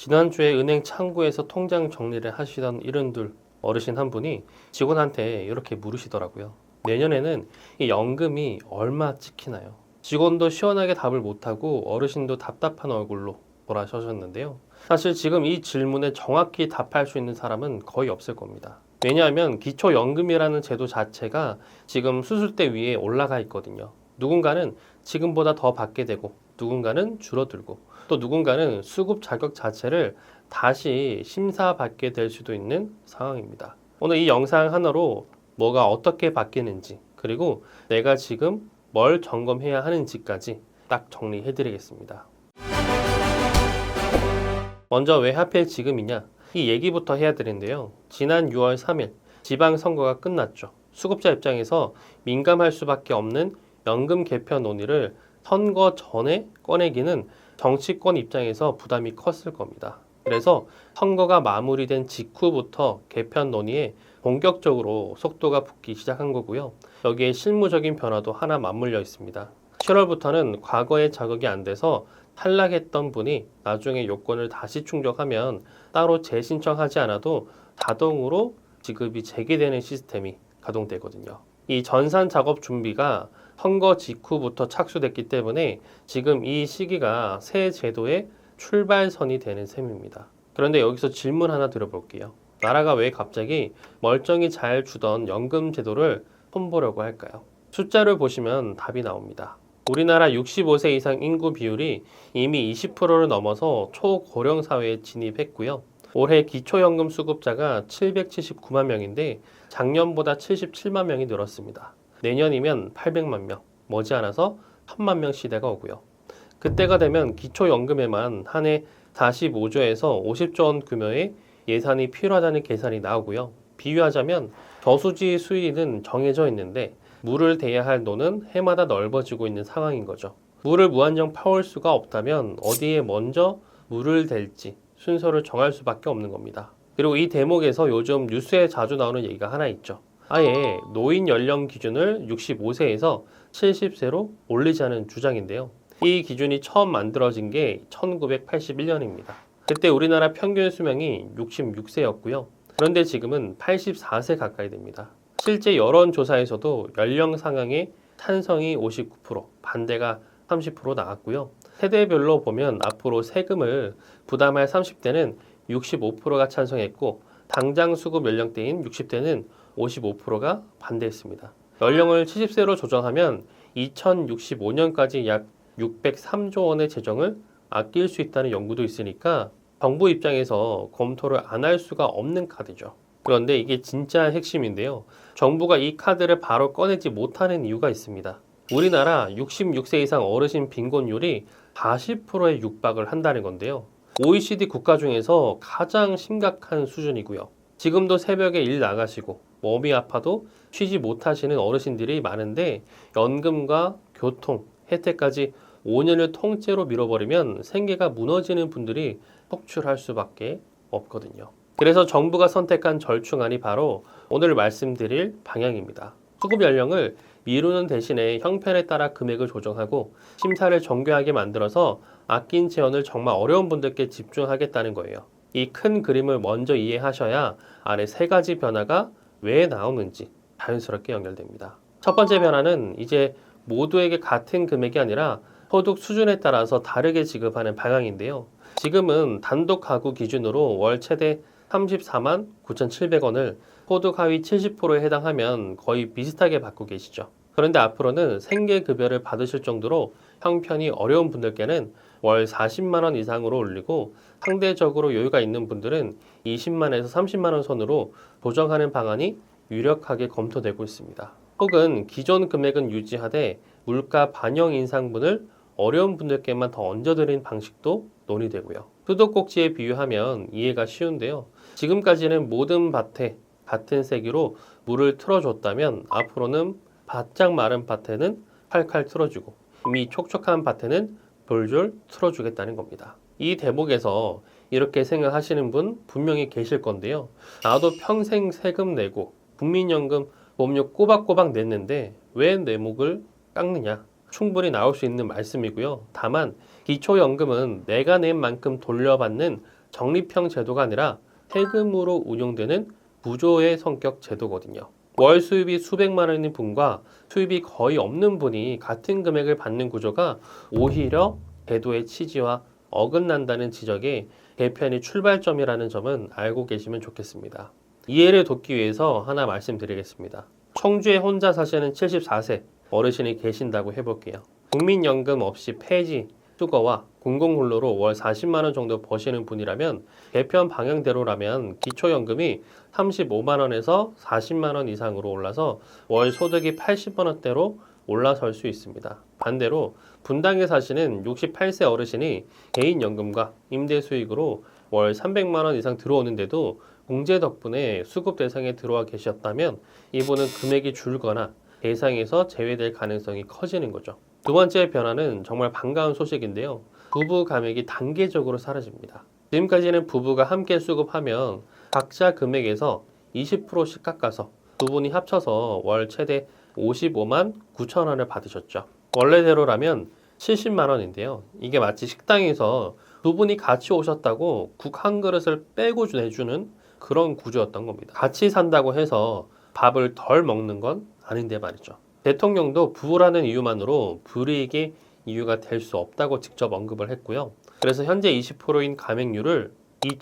지난주에 은행 창구에서 통장 정리를 하시던 이른들 어르신 한 분이 직원한테 이렇게 물으시더라고요. 내년에는 이 연금이 얼마 찍히나요? 직원도 시원하게 답을 못하고 어르신도 답답한 얼굴로 돌아서셨는데요. 사실 지금 이 질문에 정확히 답할 수 있는 사람은 거의 없을 겁니다. 왜냐하면 기초연금이라는 제도 자체가 지금 수술대 위에 올라가 있거든요. 누군가는 지금보다 더 받게 되고 누군가는 줄어들고 또 누군가는 수급 자격 자체를 다시 심사받게 될 수도 있는 상황입니다. 오늘 이 영상 하나로 뭐가 어떻게 바뀌는지 그리고 내가 지금 뭘 점검해야 하는지까지 딱 정리해 드리겠습니다. 먼저 왜 하필 지금이냐? 이 얘기부터 해야 되는데요. 지난 6월 3일 지방선거가 끝났죠. 수급자 입장에서 민감할 수밖에 없는 연금 개편 논의를 선거 전에 꺼내기는 정치권 입장에서 부담이 컸을 겁니다. 그래서 선거가 마무리된 직후부터 개편 논의에 본격적으로 속도가 붙기 시작한 거고요. 여기에 실무적인 변화도 하나 맞물려 있습니다. 7월부터는 과거에 자극이 안 돼서 탈락했던 분이 나중에 요건을 다시 충족하면 따로 재신청하지 않아도 자동으로 지급이 재개되는 시스템이 가동되거든요. 이 전산 작업 준비가 선거 직후부터 착수됐기 때문에 지금 이 시기가 새 제도의 출발선이 되는 셈입니다. 그런데 여기서 질문 하나 드려볼게요. 나라가 왜 갑자기 멀쩡히 잘 주던 연금 제도를 손보려고 할까요? 숫자를 보시면 답이 나옵니다. 우리나라 65세 이상 인구 비율이 이미 20%를 넘어서 초고령 사회에 진입했고요. 올해 기초연금 수급자가 779만 명인데 작년보다 77만 명이 늘었습니다. 내년이면 800만 명, 머지않아서 1000만 명 시대가 오고요. 그때가 되면 기초연금에만 한 해 45조에서 50조 원 규모의 예산이 필요하다는 계산이 나오고요. 비유하자면 저수지 수위는 정해져 있는데 물을 대야 할 노는 해마다 넓어지고 있는 상황인 거죠. 물을 무한정 파올 수가 없다면 어디에 먼저 물을 댈지 순서를 정할 수밖에 없는 겁니다. 그리고 이 대목에서 요즘 뉴스에 자주 나오는 얘기가 하나 있죠. 아예 노인 연령 기준을 65세에서 70세로 올리자는 주장인데요. 이 기준이 처음 만들어진 게 1981년입니다. 그때 우리나라 평균 수명이 66세였고요. 그런데 지금은 84세 가까이 됩니다. 실제 여론조사에서도 연령 상향에 찬성이 59%, 반대가 30% 나왔고요. 세대별로 보면 앞으로 세금을 부담할 30대는 65%가 찬성했고 당장 수급 연령대인 60대는 55%가 반대했습니다. 연령을 70세로 조정하면 2065년까지 약 603조 원의 재정을 아낄 수 있다는 연구도 있으니까 정부 입장에서 검토를 안 할 수가 없는 카드죠. 그런데 이게 진짜 핵심인데요. 정부가 이 카드를 바로 꺼내지 못하는 이유가 있습니다. 우리나라 66세 이상 어르신 빈곤율이 40%에 육박을 한다는 건데요. OECD 국가 중에서 가장 심각한 수준이고요. 지금도 새벽에 일 나가시고 몸이 아파도 쉬지 못하시는 어르신들이 많은데 연금과 교통, 혜택까지 5년을 통째로 밀어버리면 생계가 무너지는 분들이 속출할 수밖에 없거든요. 그래서 정부가 선택한 절충안이 바로 오늘 말씀드릴 방향입니다. 수급 연령을 미루는 대신에 형편에 따라 금액을 조정하고 심사를 정교하게 만들어서 아낀 재원을 정말 어려운 분들께 집중하겠다는 거예요. 이 큰 그림을 먼저 이해하셔야 아래 세 가지 변화가 왜 나오는지 자연스럽게 연결됩니다. 첫 번째 변화는 이제 모두에게 같은 금액이 아니라 소득 수준에 따라서 다르게 지급하는 방향인데요. 지금은 단독 가구 기준으로 월 최대 34만 9,700원을 소득 하위 70%에 해당하면 거의 비슷하게 받고 계시죠. 그런데 앞으로는 생계급여를 받으실 정도로 형편이 어려운 분들께는 월 40만 원 이상으로 올리고 상대적으로 여유가 있는 분들은 20만에서 30만 원 선으로 조정하는 방안이 유력하게 검토되고 있습니다. 혹은 기존 금액은 유지하되 물가 반영 인상분을 어려운 분들께만 더 얹어드리는 방식도 논의되고요. 수도꼭지에 비유하면 이해가 쉬운데요. 지금까지는 모든 밭에 같은 세기로 물을 틀어줬다면 앞으로는 바짝 마른 밭에는 칼칼 틀어주고 이미 촉촉한 밭에는 졸졸 틀어주겠다는 겁니다. 이 대목에서 이렇게 생각하시는 분 분명히 계실 건데요. 나도 평생 세금 내고 국민연금 보험료 꼬박꼬박 냈는데 왜 내 목을 깎느냐? 충분히 나올 수 있는 말씀이고요. 다만 기초연금은 내가 낸 만큼 돌려받는 적립형 제도가 아니라 세금으로 운용되는 부조의 성격 제도거든요. 월 수입이 수백만 원인 분과 수입이 거의 없는 분이 같은 금액을 받는 구조가 오히려 제도의 취지와 어긋난다는 지적이 개편이 출발점이라는 점은 알고 계시면 좋겠습니다. 이해를 돕기 위해서 하나 말씀드리겠습니다. 청주에 혼자 사시는 74세 어르신이 계신다고 해볼게요. 국민연금 없이 폐지, 수거와 공공근로로 월 40만 원 정도 버시는 분이라면 개편 방향대로라면 기초연금이 35만 원에서 40만 원 이상으로 올라서 월 소득이 80만 원대로 올라설 수 있습니다. 반대로 분당에 사시는 68세 어르신이 개인연금과 임대수익으로 월 300만 원 이상 들어오는데도 공제 덕분에 수급 대상에 들어와 계셨다면 이분은 금액이 줄거나 대상에서 제외될 가능성이 커지는 거죠. 두 번째 변화는 정말 반가운 소식인데요. 부부 감액이 단계적으로 사라집니다. 지금까지는 부부가 함께 수급하면 각자 금액에서 20%씩 깎아서 두 분이 합쳐서 월 최대 55만 9천 원을 받으셨죠. 원래대로라면 70만 원인데요. 이게 마치 식당에서 두 분이 같이 오셨다고 국 한 그릇을 빼고 내주는 그런 구조였던 겁니다. 같이 산다고 해서 밥을 덜 먹는 건 아닌데 말이죠. 대통령도 부부라는 이유만으로 불이익의 이유가 될 수 없다고 직접 언급을 했고요. 그래서 현재 20%인 감액률을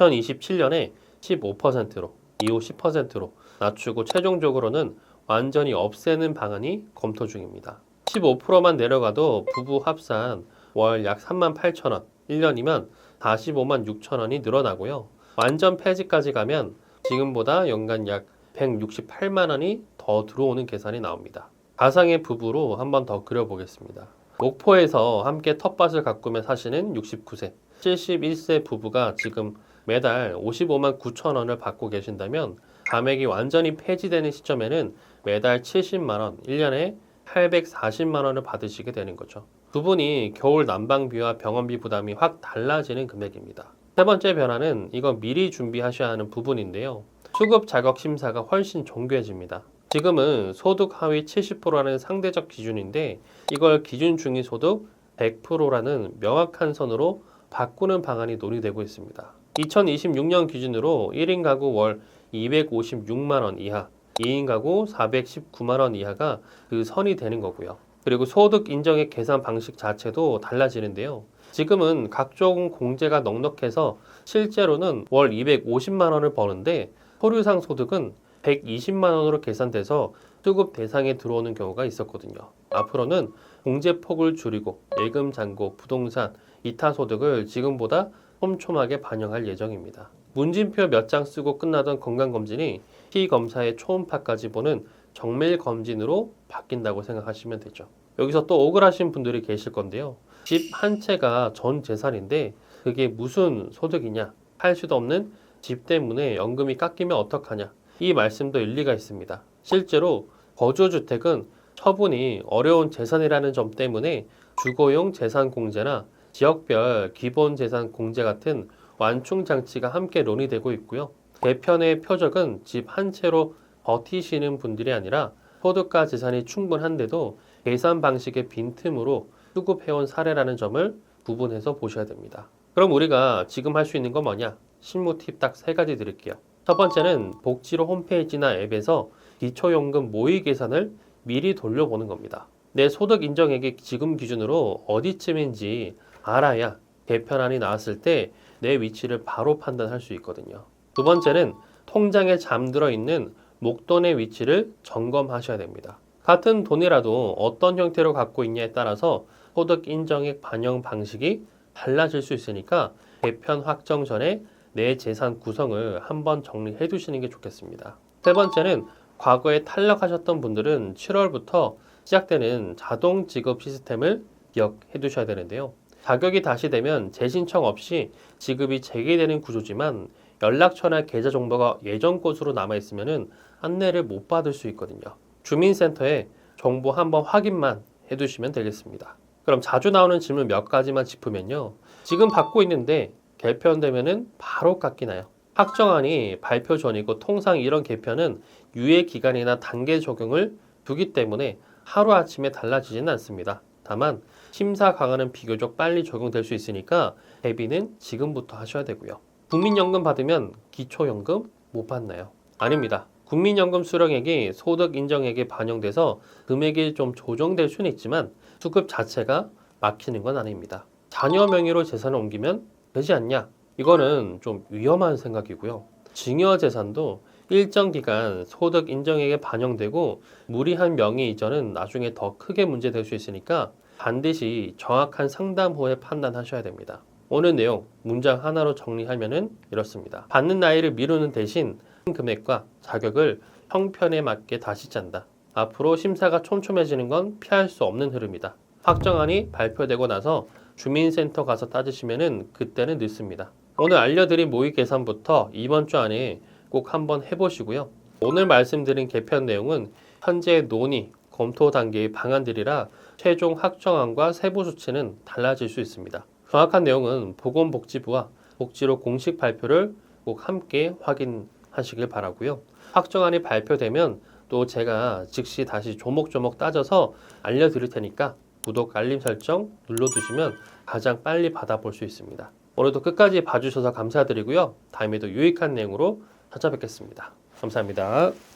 2027년에 15%로, 이후 10%로 낮추고 최종적으로는 완전히 없애는 방안이 검토 중입니다. 15%만 내려가도 부부 합산 월 약 3만 8천 원, 1년이면 45만 6천 원이 늘어나고요. 완전 폐지까지 가면 지금보다 연간 약 168만 원이 더 들어오는 계산이 나옵니다. 가상의 부부로 한번 더 그려보겠습니다. 목포에서 함께 텃밭을 가꾸며 사시는 69세, 71세 부부가 지금 매달 55만 9천 원을 받고 계신다면 감액이 완전히 폐지되는 시점에는 매달 70만 원, 1년에 840만 원을 받으시게 되는 거죠. 두 분이 겨울 난방비와 병원비 부담이 확 달라지는 금액입니다. 세 번째 변화는 이건 미리 준비하셔야 하는 부분인데요. 수급 자격 심사가 훨씬 정교해집니다. 지금은 소득 하위 70%라는 상대적 기준인데 이걸 기준 중위 소득 100%라는 명확한 선으로 바꾸는 방안이 논의되고 있습니다. 2026년 기준으로 1인 가구 월 256만 원 이하, 2인 가구 419만 원 이하가 그 선이 되는 거고요. 그리고 소득 인정의 계산 방식 자체도 달라지는데요. 지금은 각종 공제가 넉넉해서 실제로는 월 250만 원을 버는데 서류상 소득은 120만 원으로 계산돼서 수급 대상에 들어오는 경우가 있었거든요. 앞으로는 공제 폭을 줄이고 예금 잔고, 부동산, 이타 소득을 지금보다 촘촘하게 반영할 예정입니다. 문진표 몇 장 쓰고 끝나던 건강검진이 피검사의 초음파까지 보는 정밀 검진으로 바뀐다고 생각하시면 되죠. 여기서 또 억울하신 분들이 계실 건데요. 집 한 채가 전 재산인데 그게 무슨 소득이냐? 할 수도 없는 집 때문에 연금이 깎이면 어떡하냐? 이 말씀도 일리가 있습니다. 실제로 거주주택은 처분이 어려운 재산이라는 점 때문에 주거용 재산 공제나 지역별 기본 재산 공제 같은 완충 장치가 함께 논의되고 있고요. 개편의 표적은 집 한 채로 버티시는 분들이 아니라 소득과 재산이 충분한데도 계산 방식의 빈틈으로 수급해온 사례라는 점을 구분해서 보셔야 됩니다. 그럼 우리가 지금 할 수 있는 건 뭐냐? 실무 팁 딱 3가지 드릴게요. 첫 번째는 복지로 홈페이지나 앱에서 기초연금 모의 계산을 미리 돌려보는 겁니다. 내 소득 인정액이 지금 기준으로 어디쯤인지 알아야 개편안이 나왔을 때 내 위치를 바로 판단할 수 있거든요. 두 번째는 통장에 잠들어 있는 목돈의 위치를 점검하셔야 됩니다. 같은 돈이라도 어떤 형태로 갖고 있냐에 따라서 소득 인정액 반영 방식이 달라질 수 있으니까 개편 확정 전에 내 재산 구성을 한번 정리해 두시는 게 좋겠습니다. 세 번째는 과거에 탈락하셨던 분들은 7월부터 시작되는 자동 지급 시스템을 기억해 두셔야 되는데요. 자격이 다시 되면 재신청 없이 지급이 재개되는 구조지만 연락처나 계좌 정보가 예전 것으로 남아있으면 안내를 못 받을 수 있거든요. 주민센터에 정보 한번 확인만 해두시면 되겠습니다. 그럼 자주 나오는 질문 몇 가지만 짚으면요. 지금 받고 있는데 개편되면 바로 깎이나요? 확정안이 발표 전이고 통상 이런 개편은 유예 기간이나 단계 적용을 두기 때문에 하루아침에 달라지지는 않습니다. 다만 심사 강화는 비교적 빨리 적용될 수 있으니까 대비는 지금부터 하셔야 되고요. 국민연금 받으면 기초연금 못 받나요? 아닙니다. 국민연금 수령액이 소득 인정액에 반영돼서 금액이 좀 조정될 수는 있지만 수급 자체가 막히는 건 아닙니다. 자녀 명의로 재산을 옮기면 되지 않냐? 이거는 좀 위험한 생각이고요. 증여 재산도 일정 기간 소득 인정액에 반영되고 무리한 명의 이전은 나중에 더 크게 문제될 수 있으니까 반드시 정확한 상담 후에 판단하셔야 됩니다. 오늘 내용 문장 하나로 정리하면은 이렇습니다. 받는 나이를 미루는 대신 금액과 자격을 형편에 맞게 다시 짠다. 앞으로 심사가 촘촘해지는 건 피할 수 없는 흐름이다. 확정안이 발표되고 나서 주민센터 가서 따지시면은 그때는 늦습니다. 오늘 알려드린 모의 계산부터 이번 주 안에 꼭 한번 해보시고요. 오늘 말씀드린 개편 내용은 현재 논의, 검토 단계의 방안들이라 최종 확정안과 세부 수치는 달라질 수 있습니다. 정확한 내용은 보건복지부와 복지로 공식 발표를 꼭 함께 확인하시길 바라고요. 확정안이 발표되면 또 제가 즉시 다시 조목조목 따져서 알려드릴 테니까 구독, 알림 설정 눌러두시면 가장 빨리 받아볼 수 있습니다. 오늘도 끝까지 봐주셔서 감사드리고요. 다음에도 유익한 내용으로 찾아뵙겠습니다. 감사합니다.